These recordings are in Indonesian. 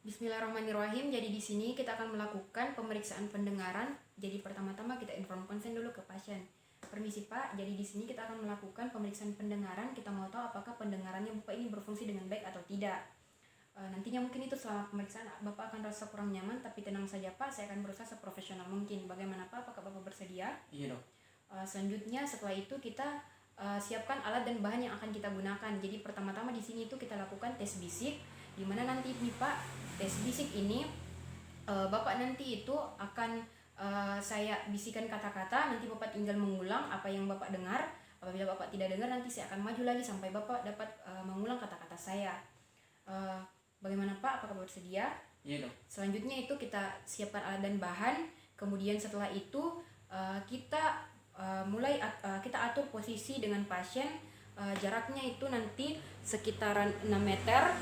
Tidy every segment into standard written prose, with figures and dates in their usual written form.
Bismillahirrahmanirrahim. Jadi di sini kita akan melakukan pemeriksaan pendengaran. Jadi pertama-tama kita inform konsen dulu ke pasien. Permisi Pak, jadi di sini kita akan melakukan pemeriksaan pendengaran. Kita mau tahu apakah pendengarannya Bapak ini berfungsi dengan baik atau tidak. Nantinya mungkin itu selama pemeriksaan Bapak akan rasa kurang nyaman, tapi tenang saja Pak, saya akan berusaha seprofesional mungkin. Bagaimana Pak? Apakah Bapak bersedia? Iya dok. Selanjutnya setelah itu kita siapkan alat dan bahan yang akan kita gunakan. Jadi pertama-tama di sini itu kita lakukan tes bisik, di mana nanti nih Pak, tes bisik ini Bapak nanti itu akan saya bisikan kata-kata, nanti Bapak tinggal mengulang apa yang Bapak dengar. Apabila Bapak tidak dengar, nanti saya akan maju lagi sampai Bapak dapat mengulang kata-kata saya. Bagaimana Pak? Apakah Bapak bersedia? Iya dok. Selanjutnya itu kita siapkan alat dan bahan. Kemudian setelah itu kita mulai kita atur posisi dengan pasien. Jaraknya itu nanti sekitaran 6 meter.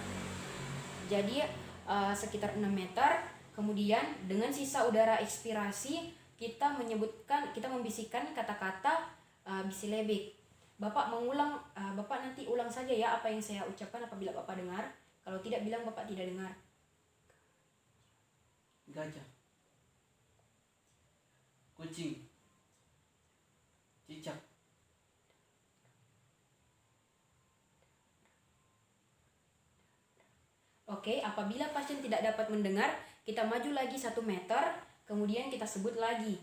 Jadi sekitar 6 meter. Kemudian dengan sisa udara ekspirasi kita membisikkan kata-kata bisilebik. Bapak mengulang, Bapak nanti ulang saja ya apa yang saya ucapkan apabila Bapak dengar. Kalau tidak, bilang Bapak tidak dengar. Gajah, kucing, cicak, Oke, apabila pasien tidak dapat mendengar, kita maju lagi 1 meter, kemudian kita sebut lagi.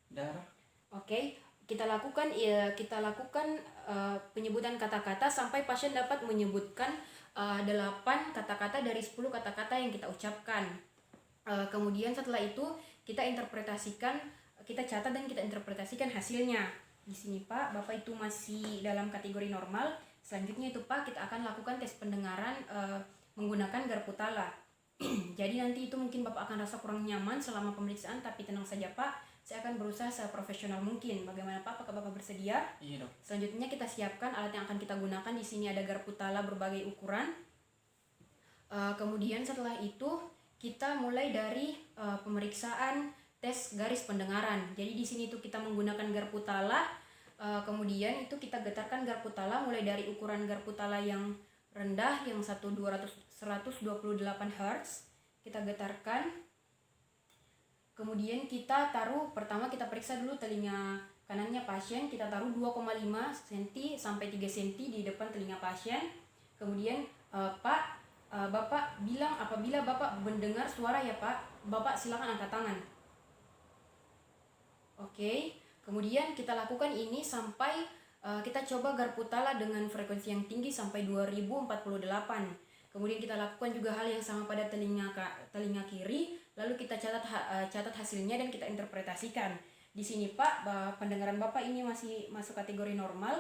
darah, Oke, kita lakukan penyebutan kata-kata sampai pasien dapat menyebutkan 8 kata-kata dari 10 kata-kata yang kita ucapkan. Kemudian setelah itu kita catat dan kita interpretasikan hasilnya. Di sini Pak, Bapak itu masih dalam kategori normal. Selanjutnya itu Pak, kita akan lakukan tes pendengaran menggunakan garpu tala. Jadi nanti itu mungkin Bapak akan rasa kurang nyaman selama pemeriksaan, tapi tenang saja Pak, saya akan berusaha seprofesional mungkin. Bagaimana Pak? Apakah Bapak bersedia? iya dok. Selanjutnya kita siapkan alat yang akan kita gunakan. Di sini ada garpu tala berbagai ukuran. Kemudian setelah itu kita mulai dari pemeriksaan tes garis pendengaran. Jadi di sini itu kita menggunakan garpu tala. Kemudian itu kita getarkan garpu tala mulai dari ukuran garpu tala yang rendah yang 128 Hz. Kita getarkan. Kemudian pertama kita periksa dulu telinga kanannya pasien. Kita taruh 2,5 cm sampai 3 cm di depan telinga pasien. Kemudian Pak, Bapak bilang apabila Bapak mendengar suara ya Pak, Bapak silakan angkat tangan. Oke, kemudian kita lakukan ini sampai kita coba garpu tala dengan frekuensi yang tinggi sampai 2048. Kemudian kita lakukan juga hal yang sama pada telinga kiri, lalu kita catat hasilnya dan kita interpretasikan. Di sini Pak, pendengaran Bapak ini masih masuk kategori normal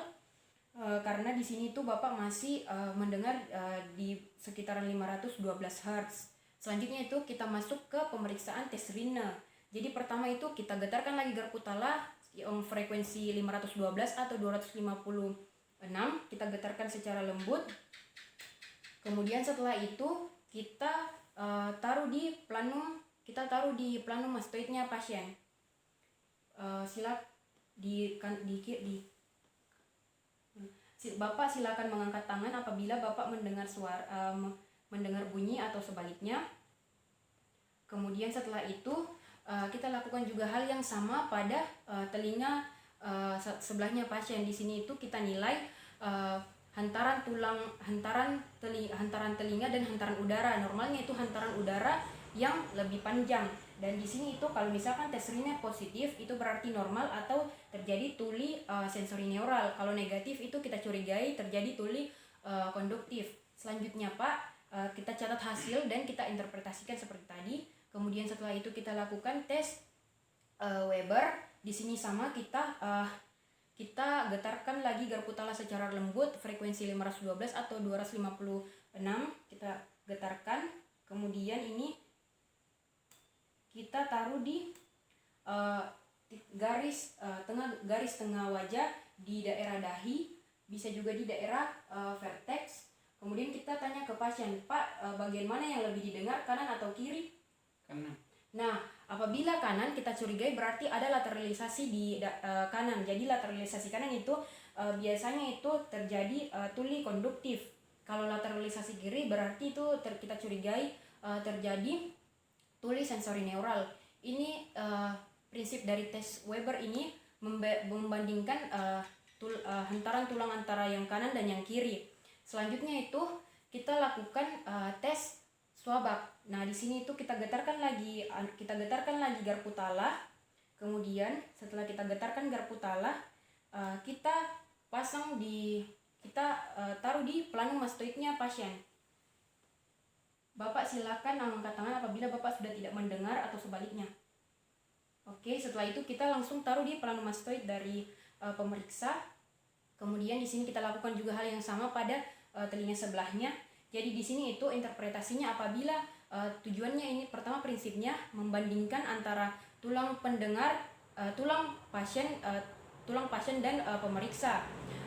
karena di sini tuh Bapak masih mendengar di sekitaran 512 Hz. Selanjutnya itu kita masuk ke pemeriksaan tes rina. Jadi pertama itu kita getarkan lagi garpu tala yang frekuensi 512 atau 256, kita getarkan secara lembut. Kemudian setelah itu kita taruh di planum mastoidnya pasien. Bapak silakan mengangkat tangan apabila Bapak mendengar bunyi atau sebaliknya. Kemudian setelah itu kita lakukan juga hal yang sama pada telinga sebelahnya pasien. Di sini itu kita nilai hantaran telinga dan hantaran udara. Normalnya itu hantaran udara yang lebih panjang. Dan di sini itu kalau misalkan tes rina positif itu berarti normal atau terjadi tuli sensori neural. Kalau negatif itu kita curigai terjadi tuli konduktif. Selanjutnya Pak, kita catat hasil dan kita interpretasikan seperti tadi. Kemudian setelah itu kita lakukan tes Weber. Di sini sama kita getarkan lagi garpu tala secara lembut frekuensi 512 atau 256. Kita getarkan. Kemudian ini kita taruh di garis tengah wajah di daerah dahi, bisa juga di daerah vertex. Kemudian kita tanya ke pasien, Pak, bagian mana yang lebih didengar, kanan atau kiri? Kanan. Nah, apabila kanan kita curigai berarti ada lateralisasi di kanan. Jadi lateralisasi kanan itu biasanya itu terjadi tuli konduktif. kalau lateralisasi kiri berarti itu kita curigai terjadi tuli sensori neural. Ini prinsip dari tes Weber ini membandingkan hantaran tulang antara yang kanan dan yang kiri. Selanjutnya itu kita lakukan tes Schwabach. Nah, di sini itu kita getarkan lagi garpu tala. Kemudian setelah kita getarkan garpu tala, kita taruh di planum mastoidnya pasien. Bapak silakan angkat tangan apabila Bapak sudah tidak mendengar atau sebaliknya. Oke, setelah itu kita langsung taruh di planum mastoid dari pemeriksa. Kemudian di sini kita lakukan juga hal yang sama pada telinga sebelahnya. Jadi di sini itu interpretasinya apabila tujuannya ini pertama prinsipnya membandingkan antara tulang pendengar, tulang pasien dan pemeriksa.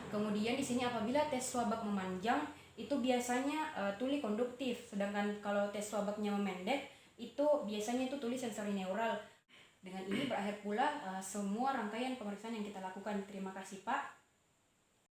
Kemudian di sini apabila tes Schwabach memanjang itu biasanya tuli konduktif, sedangkan kalau tes Schwabachnya memendek itu biasanya itu tuli sensori neural. Dengan ini berakhir pula semua rangkaian pemeriksaan yang kita lakukan. Terima kasih Pak.